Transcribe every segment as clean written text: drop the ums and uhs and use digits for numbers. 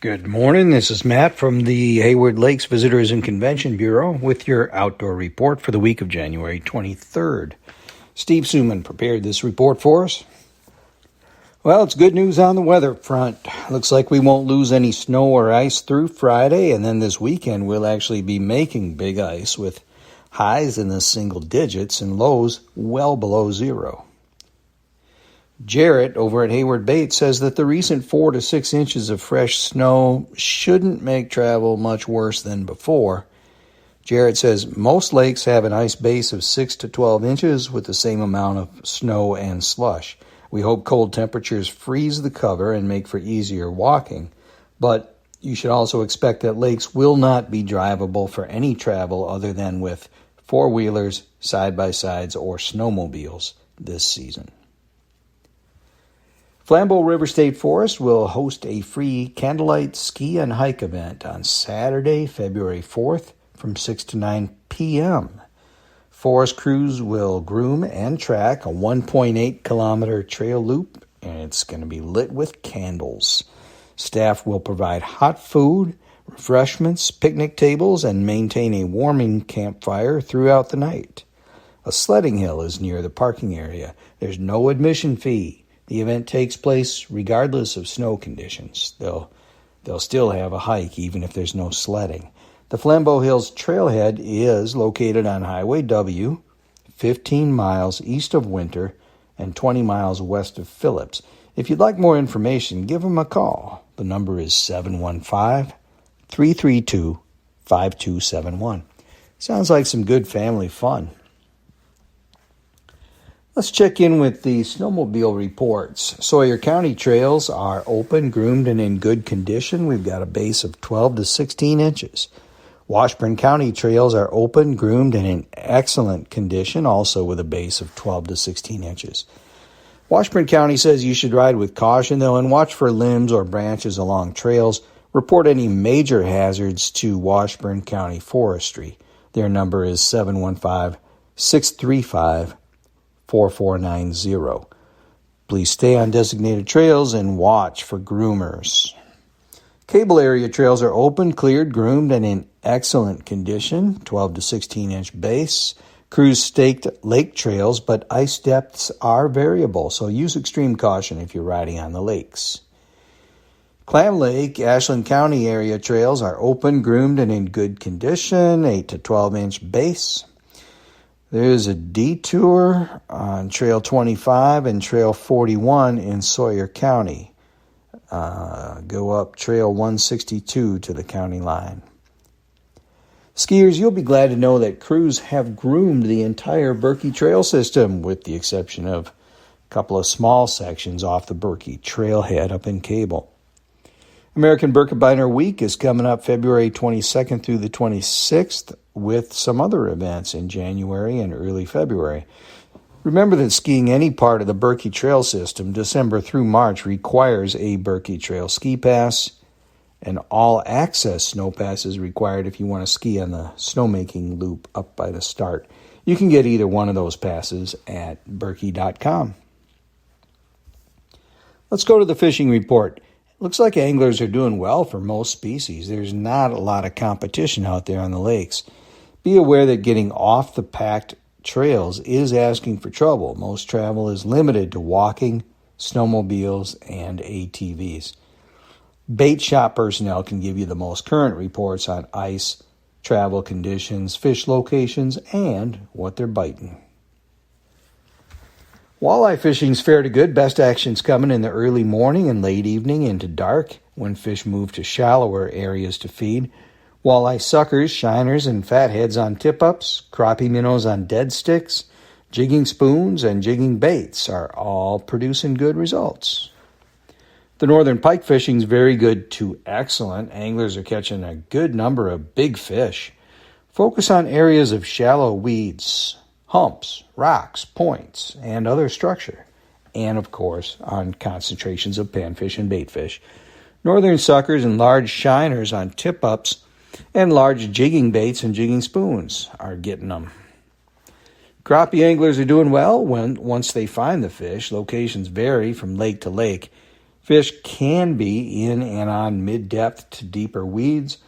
Good morning. This is Matt from the Hayward Lakes Visitors and Convention Bureau with your outdoor report for the week of January 23rd. Steve Suman prepared this report for us. Well, it's good news on the weather front. Looks like we won't lose any snow or ice through Friday, and then this weekend we'll actually be making big ice with highs in the single digits and lows well below zero. Jarrett over at Hayward Bates says that the recent 4 to 6 inches of fresh snow shouldn't make travel much worse than before. Jarrett says most lakes have an ice base of 6 to 12 inches with the same amount of snow and slush. We hope cold temperatures freeze the cover and make for easier walking, but you should also expect that lakes will not be drivable for any travel other than with four-wheelers, side-by-sides, or snowmobiles this season. Flambeau River State Forest will host a free candlelight ski and hike event on Saturday, February 4th from 6 to 9 p.m. Forest crews will groom and track a 1.8-kilometer trail loop, and it's going to be lit with candles. Staff will provide hot food, refreshments, picnic tables, and maintain a warming campfire throughout the night. A sledding hill is near the parking area. There's no admission fee. The event takes place regardless of snow conditions. They'll still have a hike even if there's no sledding. The Flambeau Hills Trailhead is located on Highway W, 15 miles east of Winter and 20 miles west of Phillips. If you'd like more information, give them a call. The number is 715-332-5271. Sounds like some good family fun. Let's check in with the snowmobile reports. Sawyer County trails are open, groomed, and in good condition. We've got a base of 12 to 16 inches. Washburn County trails are open, groomed, and in excellent condition, also with a base of 12 to 16 inches. Washburn County says you should ride with caution, though, and watch for limbs or branches along trails. Report any major hazards to Washburn County Forestry. Their number is 715-635-4490. Please stay on designated trails and watch for groomers. Cable area trails are open, cleared, groomed, and in excellent condition, 12 to 16-inch base. Crews staked lake trails, but ice depths are variable, so use extreme caution if you're riding on the lakes. Clam Lake, Ashland County area trails are open, groomed, and in good condition, 8 to 12-inch base. There's a detour on Trail 25 and Trail 41 in Sawyer County. Go up Trail 162 to the county line. Skiers, you'll be glad to know that crews have groomed the entire Berkey Trail system, with the exception of a couple of small sections off the Berkey Trailhead up in Cable. American Birkebeiner Week is coming up February 22nd through the 26th, with some other events in January and early February. Remember that skiing any part of the Berkey Trail system, December through March, requires a Berkey Trail ski pass. An all-access snow pass is required if you want to ski on the snowmaking loop up by the start. You can get either one of those passes at Berkey.com. Let's go to the fishing report. Looks like anglers are doing well for most species. There's not a lot of competition out there on the lakes. Be aware that getting off the packed trails is asking for trouble. Most travel is limited to walking, snowmobiles, and ATVs. Bait shop personnel can give you the most current reports on ice, travel conditions, fish locations, and what they're biting. Walleye fishing's fair to good. Best action's coming in the early morning and late evening into dark when fish move to shallower areas to feed. Walleye suckers, shiners, and fatheads on tip-ups, crappie minnows on dead sticks, jigging spoons, and jigging baits are all producing good results. The northern pike fishing's very good to excellent. Anglers are catching a good number of big fish. Focus on areas of shallow weeds, humps, rocks, points, and other structure, and of course on concentrations of panfish and baitfish. Northern suckers and large shiners on tip-ups and large jigging baits and jigging spoons are getting them. Crappie anglers are doing well once they find the fish. Locations vary from lake to lake. Fish can be in and on mid-depth to deeper weeds,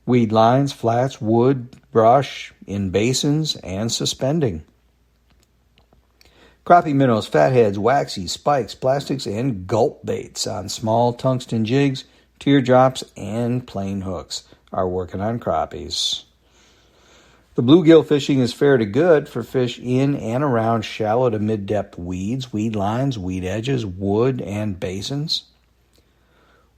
weed lines, flats, wood, brush, in basins, and suspending. Crappie minnows, fatheads, waxies, spikes, plastics, and gulp baits on small tungsten jigs, teardrops, and plain hooks are working on crappies. The bluegill fishing is fair to good for fish in and around shallow to mid-depth weeds, weed lines, weed edges, wood, and basins.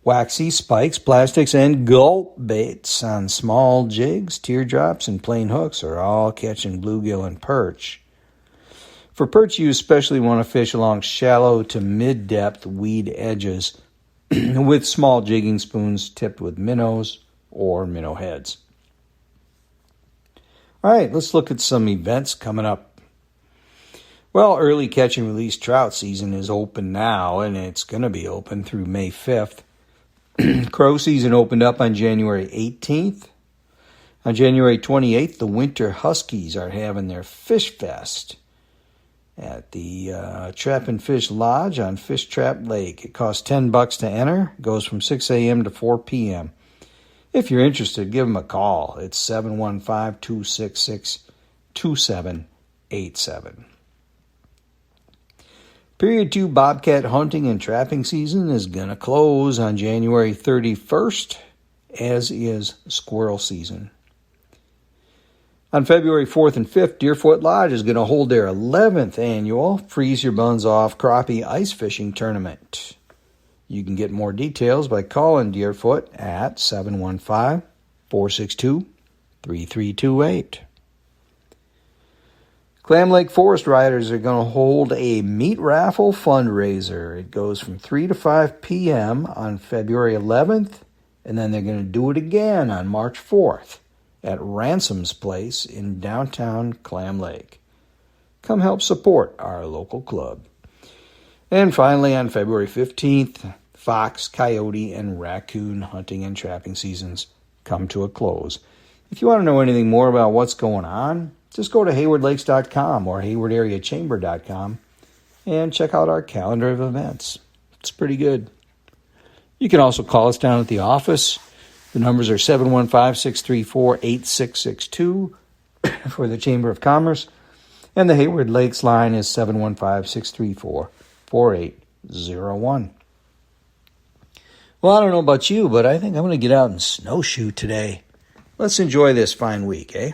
Waxy, spikes, plastics, and gulp baits on small jigs, teardrops, and plain hooks are all catching bluegill and perch. For perch, you especially want to fish along shallow to mid-depth weed edges with small jigging spoons tipped with minnows or minnow heads. All right, let's look at some events coming up. Well, early catch and release trout season is open now, and it's going to be open through May 5th. Crow season opened up on January 18th. On January 28th, the Winter Huskies are having their Fish Fest at the Trap and Fish Lodge on Fish Trap Lake. It costs $10 to enter. It goes from 6 a.m. to 4 p.m. If you're interested, give them a call. It's 715-266-2787. Period 2 bobcat hunting and trapping season is going to close on January 31st, as is squirrel season. On February 4th and 5th, Deerfoot Lodge is going to hold their 11th annual Freeze Your Buns Off Crappie Ice Fishing Tournament. You can get more details by calling Deerfoot at 715-462-3328. Clam Lake Forest Riders are going to hold a meat raffle fundraiser. It goes from 3 to 5 p.m. on February 11th, and then they're going to do it again on March 4th at Ransom's Place in downtown Clam Lake. Come help support our local club. And finally, on February 15th, fox, coyote, and raccoon hunting and trapping seasons come to a close. If you want to know anything more about what's going on, just go to haywardlakes.com or haywardareachamber.com and check out our calendar of events. It's pretty good. You can also call us down at the office. The numbers are 715-634-8662 for the Chamber of Commerce, and the Hayward Lakes line is 715-634-4801. Well, I don't know about you, but I think I'm going to get out and snowshoe today. Let's enjoy this fine week, eh?